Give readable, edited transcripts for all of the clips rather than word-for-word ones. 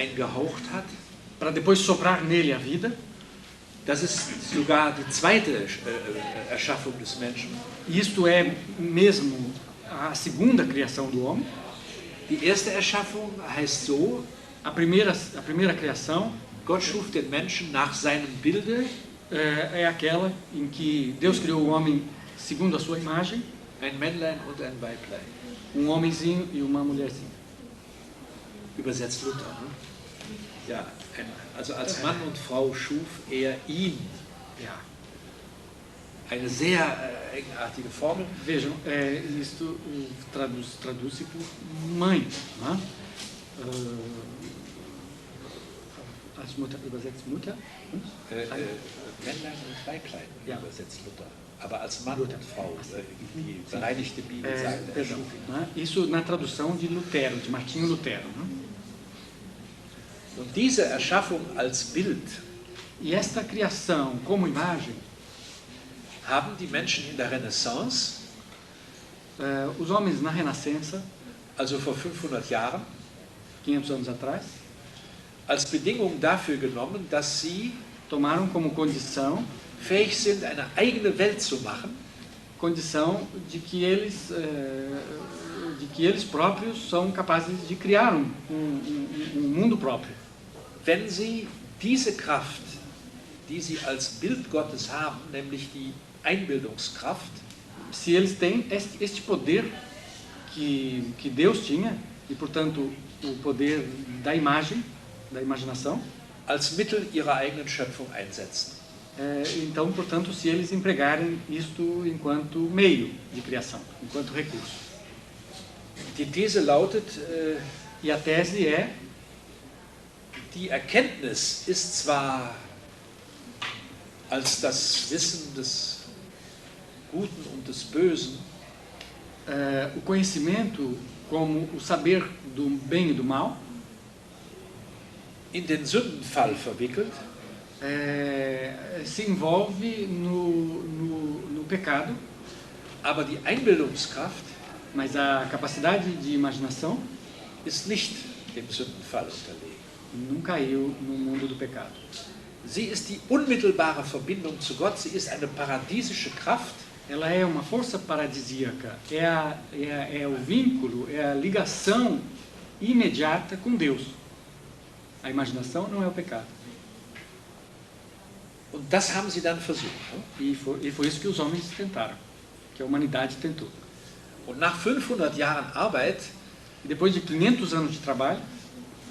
eingehaucht hat. para depois soprar nele a vida. Das ist sogar die zweite Erschaffung des Menschen. Isto é mesmo a segunda criação do homem. Die erste Erschaffung heißt so: A primeira criação Gott schuf den Menschen nach seinem Bilde, é aquela em que Deus criou o homem segundo a sua imagem, ein Männlein und ein Weiblein. homenzinho e uma mulherzinha. Übersetzt Luther. Ne? Ja, also als Mann und Frau schuf er ihn. Ja. Eine sehr eigenartige Formel. Vejam, isto traduz-se por mãe. Né? Als Mutter übersetzt Mutter. Männlein und Weiblein übersetzt Luther. Aber als Mann Luther. und Frau, die bereinigte Bibel sagt er. Perdão, né? Isso na tradução de Lutero, de Martinho Lutero. Né? Und diese Erschaffung als Bild E esta criação como imagem, haben die Menschen in der Renaissance, os homens na Renascença, also vor 500 Jahren, 500 anos atrás, als Bedingung dafür genommen, dass sie tomaram como condição fähig sind, eine eigene Welt zu machen, de que eles próprios são capazes de criar um mundo próprio. wenn sie diese Kraft, die sie als Bild Gottes haben, nämlich die Einbildungskraft, Se eles têm este poder que Deus tinha, e portanto o poder da imagem, da imaginação, als Mittel ihrer eigenen Schöpfung einsetzen. Então, portanto, se eles empregarem isto enquanto meio de criação, enquanto recurso. Die These lautet, E a tese é: die Erkenntnis ist zwar als das Wissen des Guten und des Bösen, o conhecimento como o saber do bem e do mal, in den Sündenfall verwickelt, se envolve no pecado, aber die Einbildungskraft mas a capacidade de imaginação ist nicht dem Sündenfall unterlegen. não caiu no mundo do pecado. Sie ist die unmittelbare Verbindung zu Gott, sie ist eine paradiesische Kraft, Ela é uma força paradisíaca, é o vínculo, é a ligação imediata com Deus. A imaginação não é o pecado. und das haben sie dann versucht. E foi isso que os homens tentaram, que a humanidade tentou. Und nach 500 Jahren Arbeit E depois de 500 anos de trabalho,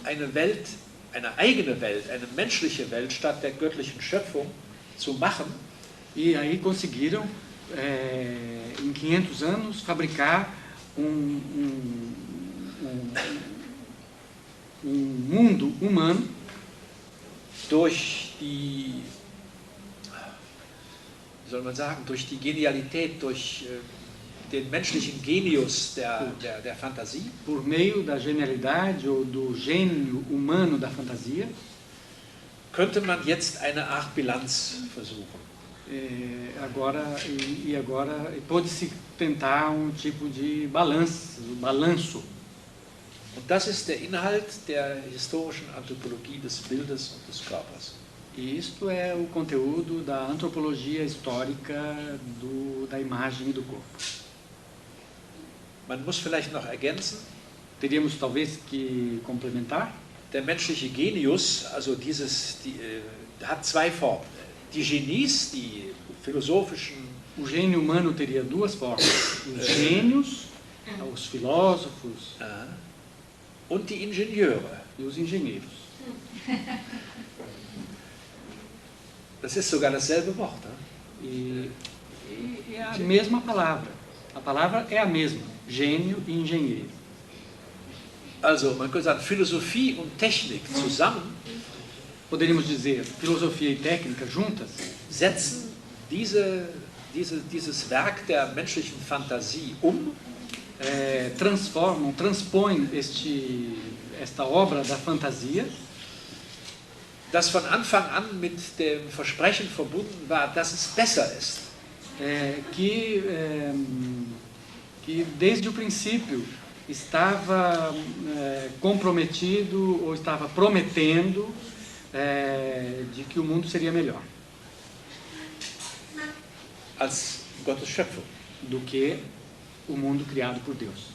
eine Welt, eine eigene Welt, eine menschliche Welt statt der göttlichen Schöpfung zu machen, e aí conseguiram, em 500 anos, fabricar um mundo humano durch die, wie soll man sagen, durch die Genialität, durch den menschlichen Genius der Fantasie, por meio da genialidade ou do gênio humano da fantasia. könnte man jetzt eine Art Bilanz versuchen. Agora pode-se tentar um tipo de balanço. Und das ist der Inhalt der historischen Anthropologie des Bildes und des Körpers. E isto é o conteúdo da antropologia histórica da imagem e do corpo. Man muss vielleicht noch ergänzen, Teríamos talvez que complementar. der menschliche Genius, also hat zwei Formen. Die Genies, die philosophischen, O gênio humano teria duas formas: os gênios, os filósofos und die Ingenieure. e os engenheiros. Das ist sogar dasselbe Wort. E é a mesma palavra. A palavra é a mesma: gênio e engenheiro. Also man könnte sagen, Philosophie und Technik zusammen Poderíamos dizer, filosofia e técnica juntas setzen dieses Werk der menschlichen Fantasie transpõem esta obra da fantasia, das von Anfang an mit dem Versprechen verbunden war, dass es besser ist. que desde o princípio estava comprometido ou estava prometendo de que o mundo seria melhor als Gottes Schöpfung. do que o mundo criado por Deus.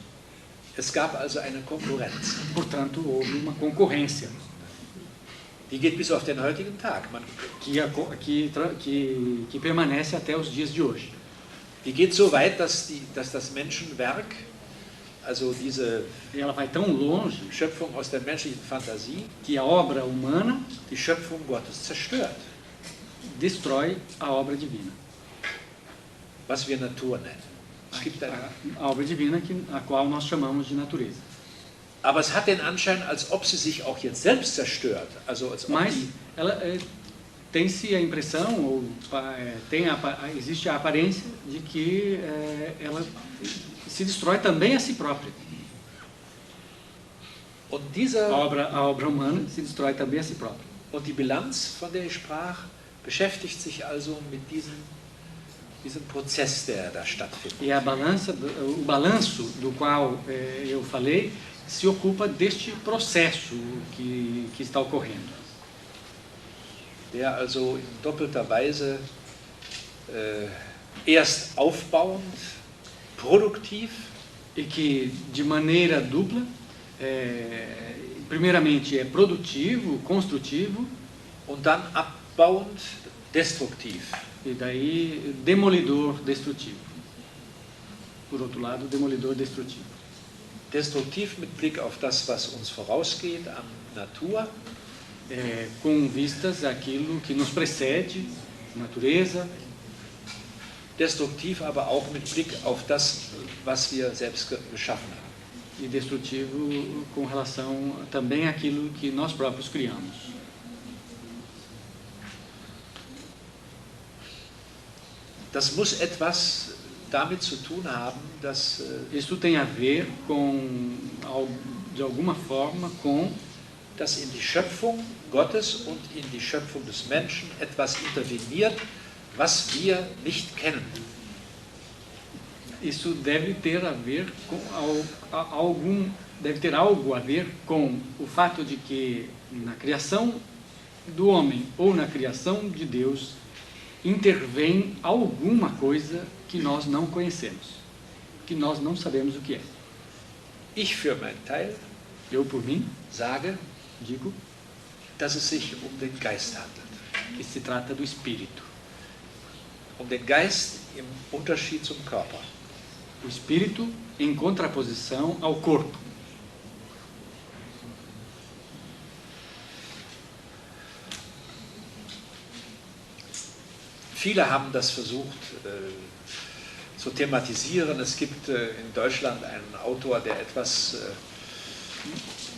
Es gab also eine Konkurrenz. Portanto, houve uma concorrência Die geht bis auf den heutigen Tag. que permanece até os dias de hoje. Die geht so weit, dass das Menschenwerk, also diese Ela vai tão longe Schöpfung aus der menschlichen Fantasie, que a obra humana die Schöpfung Gottes zerstört, destrói a obra divina. was wir Natur nennen. Es gibt A obra divina a qual nós chamamos de natureza. aber es hat den Anschein, als ob sie sich auch jetzt selbst zerstört. Also als ob Mas die, ela tem-se a impressão, ou existe a aparência de que ela se destrói também a si própria. und diese A obra humana se destrói também a si própria. Und die Bilanz, von der ich sprach, beschäftigt sich also mit diesem Prozess, der da stattfindet. E o balanço do qual eu falei se ocupa deste processo que está ocorrendo. Der also in doppelter Weise erst aufbauend, produktiv E que de maneira dupla, primeiramente é produtivo, construtivo, und dann abbauend, destruktiv. e daí demolidor, destrutivo. Por outro lado, demolidor, destrutivo. Destruktiv mit Blick auf das, was uns vorausgeht an Natur, Com vistas àquilo que nos precede, natureza, destruktiv aber auch mit Blick auf das, was wir selbst geschaffen haben. e destrutivo com relação também àquilo que nós próprios criamos. Das muss etwas damit zu tun haben, dass Isso tem a ver com, de alguma forma, com dass in die Schöpfung Gottes und in die Schöpfung des Menschen etwas interveniert, was wir nicht kennen. Isso deve ter a ver com deve ter algo a ver com o fato de que na criação do homem ou na criação de Deus intervém alguma coisa que nós não conhecemos, que nós não sabemos o que é. Ich für meinen Teil Eu, por mim, sage, digo dass es sich um den Geist handelt. que se trata do espírito. Um den Geist im Unterschied zum Körper. O espírito em contraposição ao corpo. Viele haben das versucht zu thematisieren. Es gibt in Deutschland einen Autor, der etwas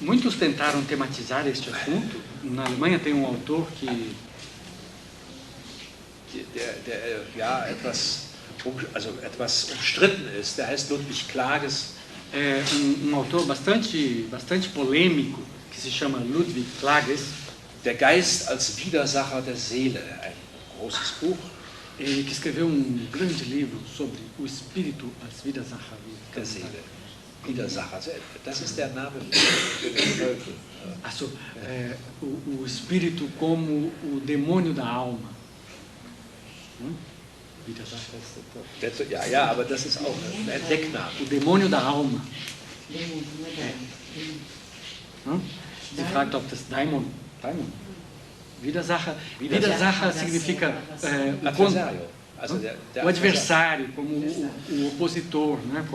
Muitos tentaram tematizar este assunto. Na Alemanha tem um autor der ja etwas umstritten ist. Der heißt Ludwig Klages. Autor bastante polêmico que se chama Ludwig Klages. Der Geist als Widersacher der Seele, ein großes Buch. Que escreveu grande livro sobre o espírito als Widersacher der Seele. Widersacher, das ist der Name für den Teufel. Also, o espírito como o demônio da alma. Ja, aber das ist auch ein Deckname. O demônio da alma. Sie fragt, ob das Daimon. Widersacher significa o adversário, como o opositor, né?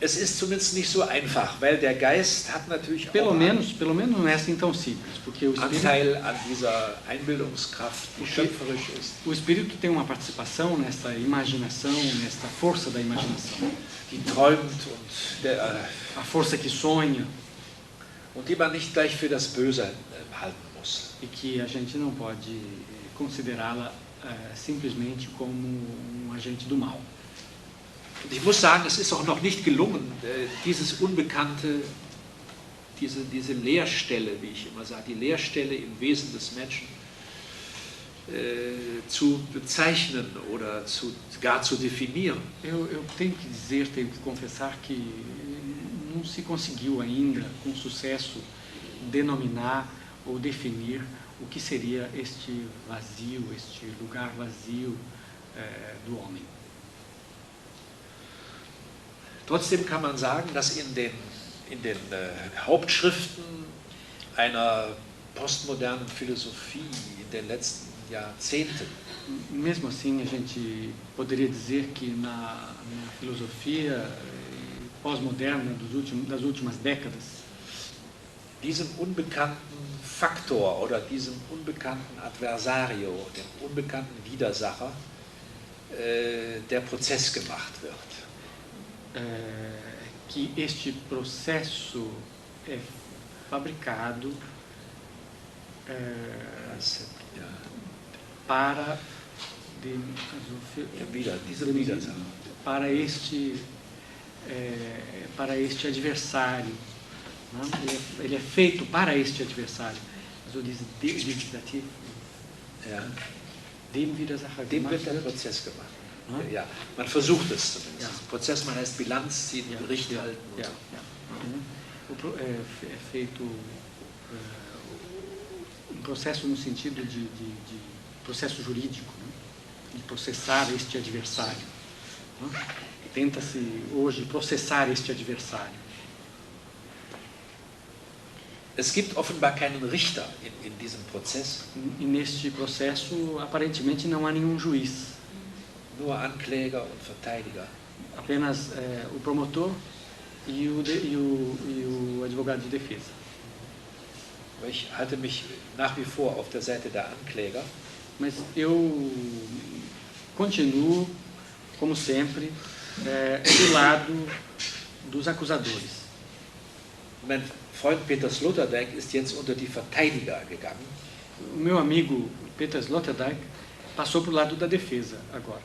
Es ist zumindest nicht so einfach, weil der Geist hat natürlich pelo menos não é assim tão simples, porque o espírito, Anteil an dieser Einbildungskraft, die schöpferisch ist. O espírito tem uma participação nessa imaginação, nessa força da imaginação. Die träumt und a força que sonha. Und die man nicht gleich für das Böse halten muss. E que a gente não pode considerá-la simplesmente como agente do mal. Und ich muss sagen, es ist auch noch nicht gelungen, dieses Unbekannte, diese Leerstelle, wie ich immer sage, die Leerstelle im Wesen des Menschen, zu bezeichnen oder gar zu definieren. Eu tenho que dizer, tenho que confessar que não se conseguiu ainda, com sucesso, denominar ou definir o que seria este vazio, este lugar vazio do homem. Trotzdem kann man sagen, dass in den Hauptschriften einer postmodernen Philosophie in den letzten Jahrzehnten Mesmo assim, a gente poderia dizer que na filosofia pós-moderna das últimas décadas, diesem unbekannten Faktor oder diesem unbekannten Adversario, dem unbekannten Widersacher, der Prozess gemacht wird. Que este processo é fabricado para este adversário. Né? Ele é feito para este adversário. Also dieses Dativ. Dem Widersacher. Dem wird der Prozess gemacht. Ja, man versucht es zumindest. Ja. Prozess, man heißt Bilanz ziehen, Bericht halten. Ja. É feito processo no sentido de processo jurídico, né? De processar este adversário. Né? Tenta-se hoje processar este adversário. Es gibt offenbar keinen Richter in diesem Prozess. E neste processo, aparentemente, não há nenhum juiz. Nur Ankläger und Verteidiger. Apenas o promotor e o advogado de defesa. Ich halte mich nach wie vor auf der Seite der Ankläger. Mas eu continuo, como sempre, do lado dos acusadores. Mein Freund Peter Sloterdijk ist jetzt unter die Verteidiger gegangen. O meu amigo Peter Sloterdijk passou para o lado da defesa agora.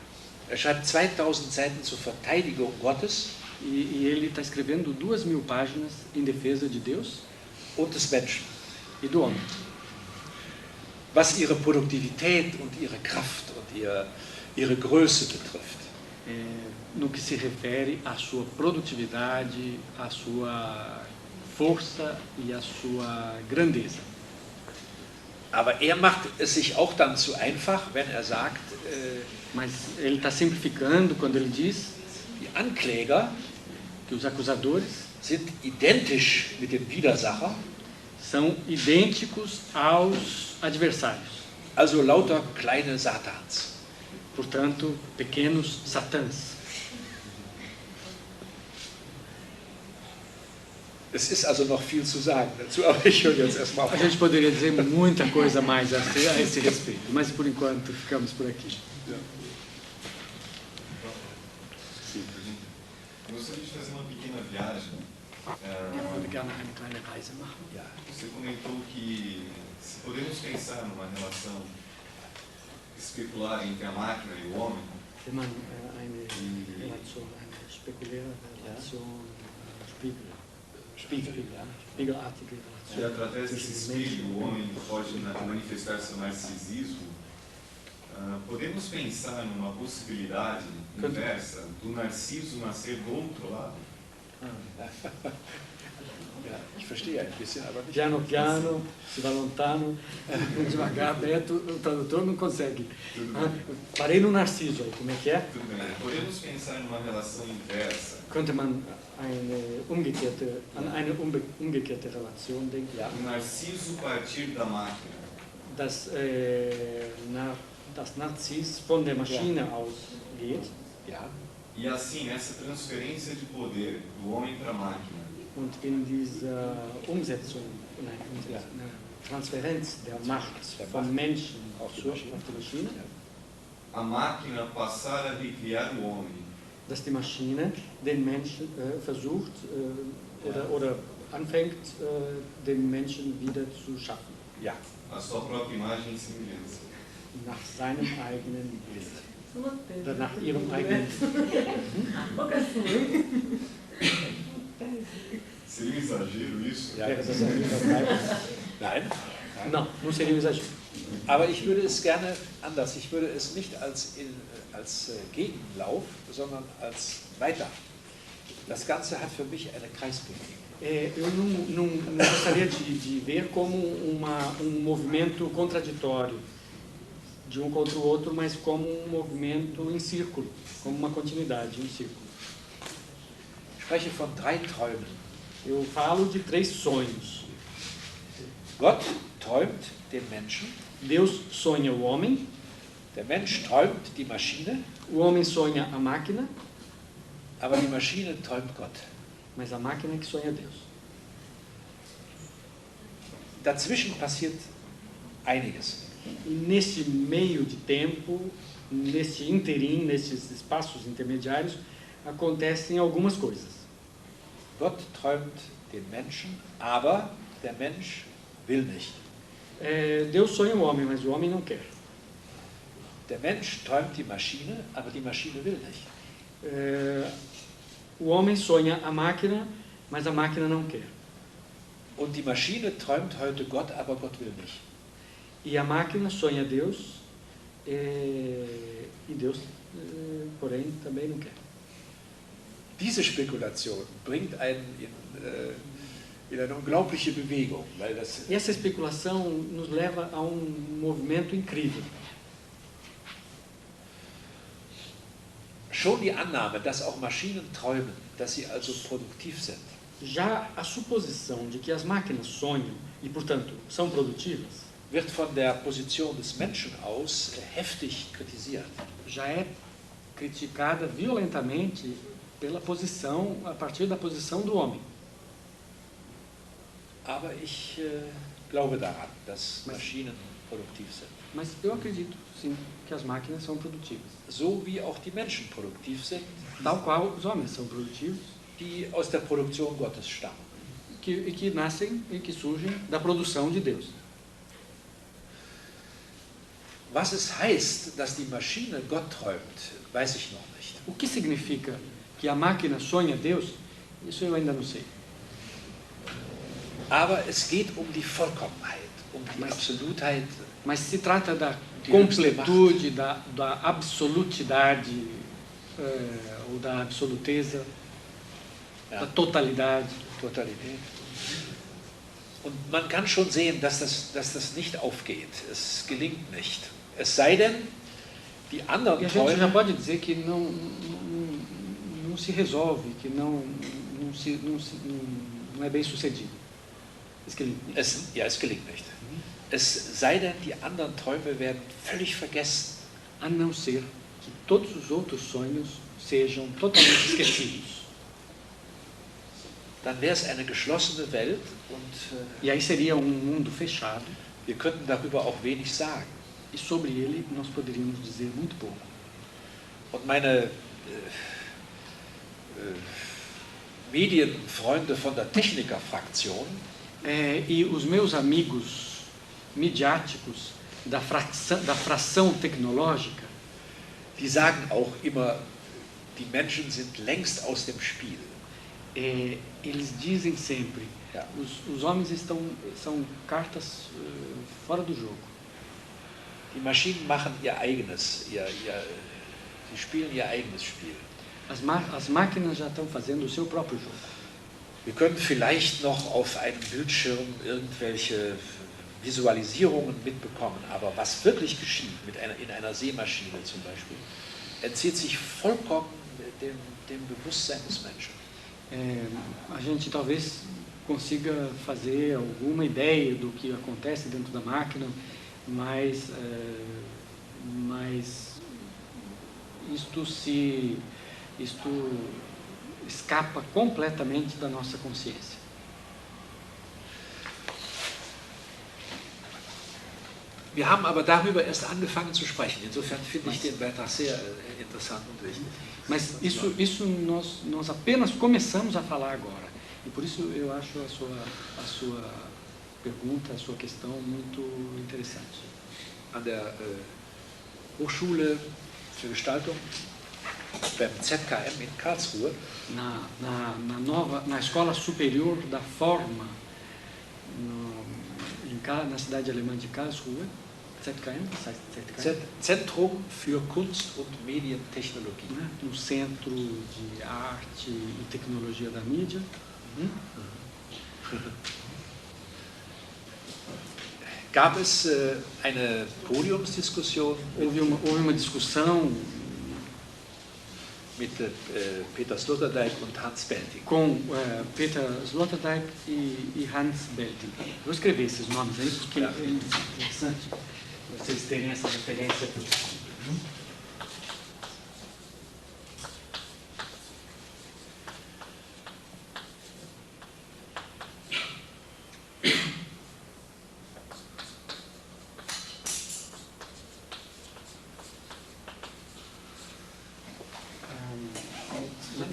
Schreibt 2000 Seiten zur Verteidigung Gottes. E ele está escrevendo 2000 páginas em defesa de Deus und des Menschen. E do homem. Was ihre Produktivität und ihre Kraft und ihre Größe betrifft. No que se refere à sua produtividade, à sua força e à sua grandeza. Aber macht es sich auch dann zu einfach, wenn sagt, mas ele está simplificando quando ele diz die Ankläger que os acusadores sind identisch mit dem Widersacher, são idênticos aos adversários. Also lauter kleine Satans. Portanto, pequenos satãs. Es ist also noch viel zu sagen dazu, aber ich höre jetzt erstmal auf. A gente poderia dizer muita coisa mais a esse respeito, mas por enquanto ficamos por aqui. Eu gostaria de fazer uma pequena viagem. Você comentou que se podemos pensar numa relação especular entre a máquina e o homem. E através desse espelho o homem pode manifestar seu narcisismo. Podemos pensar numa possibilidade inversa do narciso nascer do outro lado? Ja, ich verstehe ein bisschen, aber nicht. Piano, piano, se vai lontano, devagar, Beto, o tradutor não consegue. Parei no Narciso aí, como é que é? Tudo bem. Podemos pensar numa relação inversa. Könnte man an eine umgekehrte Relation denken? Ja. O Narciso partir da máquina. Das Narcis von der Maschine ausgeht. Ja. E assim, essa transferência de poder do homem para a máquina. Und in dieser Transferenz der Macht vom Menschen auf die Maschine. A máquina passar a recriar o homem. Dass die Maschine den Menschen versucht oder anfängt, den Menschen wieder zu schaffen. Ja. A sua própria imagem e semelhança. Nach seinem eigenen Bild. Oder nach ihrem eigenen Seria um exagero isso? Ja. Nein, não seria um exagero. Aber ich würde es gerne anders. Ich würde es nicht als Gegenlauf, sondern als Weiter. Das Ganze hat für mich eine Kreisbewegung. Eu não gostaria de ver como movimento contraditório de um contra o outro, mas como movimento em círculo, como uma continuidade em círculo. Ich spreche von 3 Träumen. Eu falo de 3 sonhos. Gott träumt den Menschen. Deus sonha o homem. Der Mensch träumt die Maschine. O homem sonha a máquina. Aber die Maschine träumt Gott. Mas a máquina é que sonha Deus. Dazwischen passiert einiges. E nesse meio de tempo, nesse interim, nesses espaços intermediários, acontecem algumas coisas. Gott träumt den Menschen, aber der Mensch will nicht. Deus sonha o homem, mas o homem não quer. Der Mensch träumt die Maschine, aber die Maschine will nicht. O homem sonha a máquina, mas a máquina não quer. Und die Maschine träumt heute Gott, aber Gott will nicht. E a máquina sonha Deus, e Deus, porém, também não quer. Diese Spekulation bringt einen in eine unglaubliche Bewegung, weil das E essa especulação nos leva a movimento incrível. schon die Annahme, dass auch Maschinen träumen, dass sie also produktiv sind. Já a suposição de que as máquinas sonham e, portanto, são produtivas, wird von der Position des Menschen aus heftig kritisiert. já é criticada violentamente pela posição, a partir da posição do homem. Aber ich glaube daran, dass Maschinen produktiv sind. Mas eu acredito, sim, que as máquinas são produtivas. So wie auch die Menschen produktiv sind, Tal qual os homens são produtivos, die aus der Produktion Gottes stammen. que nascem e que surgem da produção de Deus. Was es heißt, dass die Maschine Gott träumt, weiß ich noch nicht. O que significa que a máquina sonha Deus? Isso eu ainda não sei. Aber es geht um die Vollkommenheit, um die Absolutheit. Mas se trata da completude, da absolutidade, ou da absoluteza, da totalidade. Totalität. Und man kann schon sehen, dass das nicht aufgeht. Es gelingt nicht. Es sei denn, die anderen E a gente já Träume, pode dizer que não se resolve, que não é bem sucedido. Es gelingt nicht. es gelingt nicht. Es sei denn, die anderen Träume werden völlig vergessen. A não ser que todos os outros sonhos sejam totalmente esquecidos. Dann wäre es eine geschlossene Welt und E aí seria mundo fechado, wir könnten darüber auch wenig sagen. e sobre ele nós poderíamos dizer muito pouco. Und meine Medienfreunde von der Techniker-Fraktion, E os meus amigos midiáticos da fração tecnológica, die sagen auch immer, die Menschen sind längst aus dem Spiel. eles dizem sempre, Ja. os homens são cartas fora do jogo. Die Maschinen machen ihr eigenes, sie spielen ihr eigenes Spiel. As máquinas já estão fazendo o seu próprio jogo. Wir können vielleicht noch auf einem Bildschirm irgendwelche Visualisierungen mitbekommen, aber was wirklich geschieht in einer Seemaschine zum Beispiel, entzieht sich vollkommen dem Bewusstsein des Menschen. A gente talvez consiga fazer alguma ideia do que acontece dentro da máquina, mas isto escapa completamente da nossa consciência. Wir haben aber darüber erst angefangen zu sprechen. Insofern finde ich den Beitrag sehr interessant und wichtig. Mas isso nós apenas começamos a falar agora. E por isso eu acho a sua pergunta, a sua questão muito interessante. An der Hochschule für Gestaltung, beim ZKM in Karlsruhe, Na Escola Superior da Forma, na cidade alemã de Karlsruhe, ZKM? ZKM? Zentrum für Kunst und Medientechnologie. Né? No Centro de Arte e Tecnologia da Mídia. Gab es eine Podiumsdiskussion Houve uma discussão mit Peter Sloterdijk und Hans Belting. com Peter Sloterdijk e Hans Belting. Vou escrever esses nomes aí, porque é interessante vocês terem essa referência.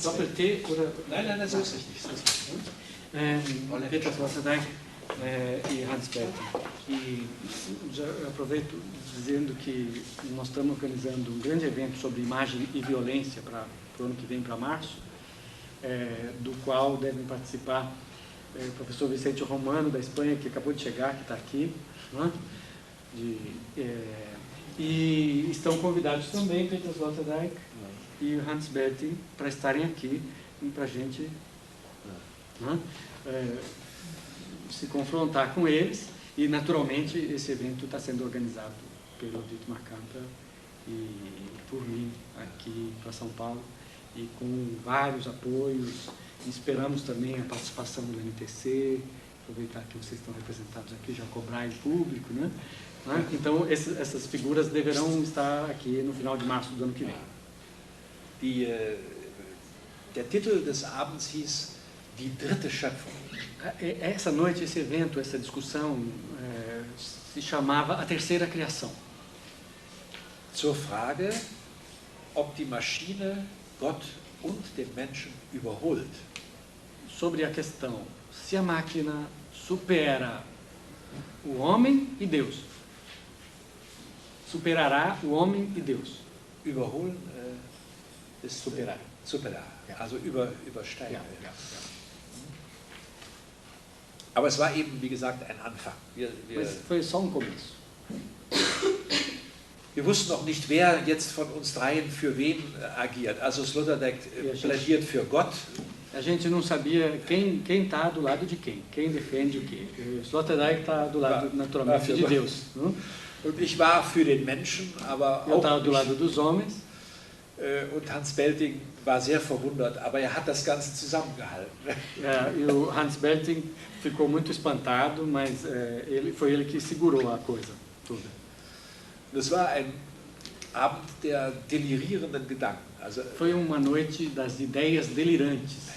Doppel-T oder... Nein, so ist es nicht. Peter Sloterdijk e Hans Belting. E já aproveito dizendo que nós estamos organizando um grande evento sobre imagem e violência para o ano que vem, para março, do qual devem participar o professor Vicente Romano, da Espanha, que acabou de chegar, que está aqui, né? E estão convidados também Peter Sloterdijk e o Hans Belting para estarem aqui e para a gente se confrontar com eles. E, naturalmente, esse evento está sendo organizado pelo Dietmar Camper e por mim aqui para São Paulo, e com vários apoios. Esperamos também a participação do NTC, aproveitar que vocês estão representados aqui, já cobrar em público, né? Então, essas figuras deverão estar aqui no final de março do ano que vem. Der Titel des Abends hieß Die dritte Schöpfung. Essa noite, esse evento, essa discussão se chamava A Terceira Criação. Zur Frage, ob die Maschine Gott und den Menschen überholt. Sobre a questão se a máquina supera o homem e Deus. Superará o homem e Deus. Überholen ist superar. Superar, Ja. also übersteigen. Ja. Aber es war eben, wie gesagt, ein Anfang. Mas foi só um começo. Wir wussten noch nicht, wer jetzt von uns dreien für wen agiert. Also Sloterdijk plädiert für Gott. A gente não sabia quem está do lado de quem defende o quê. Sloterdijk está do lado, naturalmente, de Deus. Não? Und ich war für den Menschen, aber Eu estava auch do lado dos homens. Und Hans Belting war sehr verwundert, aber er hat das Ganze zusammengehalten. E o Hans Belting ficou muito espantado, mas foi ele que segurou a coisa toda. Das war ein Abend der delirierenden Gedanken. Also, foi uma noite das ideias delirantes.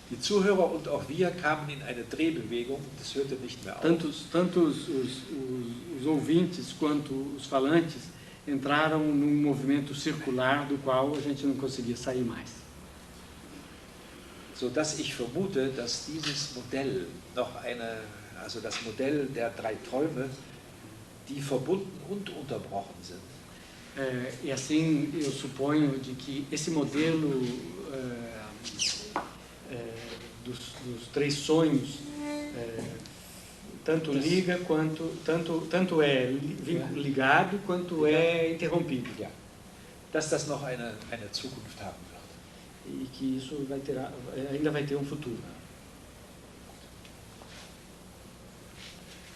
Die Zuhörer und auch wir kamen in eine Drehbewegung, das hörte nicht mehr auf. Tanto os ouvintes quanto os falantes entraram num movimento circular do qual a gente não conseguia sair mais. Sodass ich vermute, dass dieses Modell noch also das Modell der drei Träume, die verbunden und unterbrochen sind. E assim eu suponho de que esse modelo dos três sonhos tanto liga quanto tanto é ligado quanto é interrompido. Ja. Dass das noch eine Zukunft haben wird. E que isso ainda vai ter um futuro.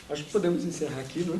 Acho que podemos encerrar aqui, não é?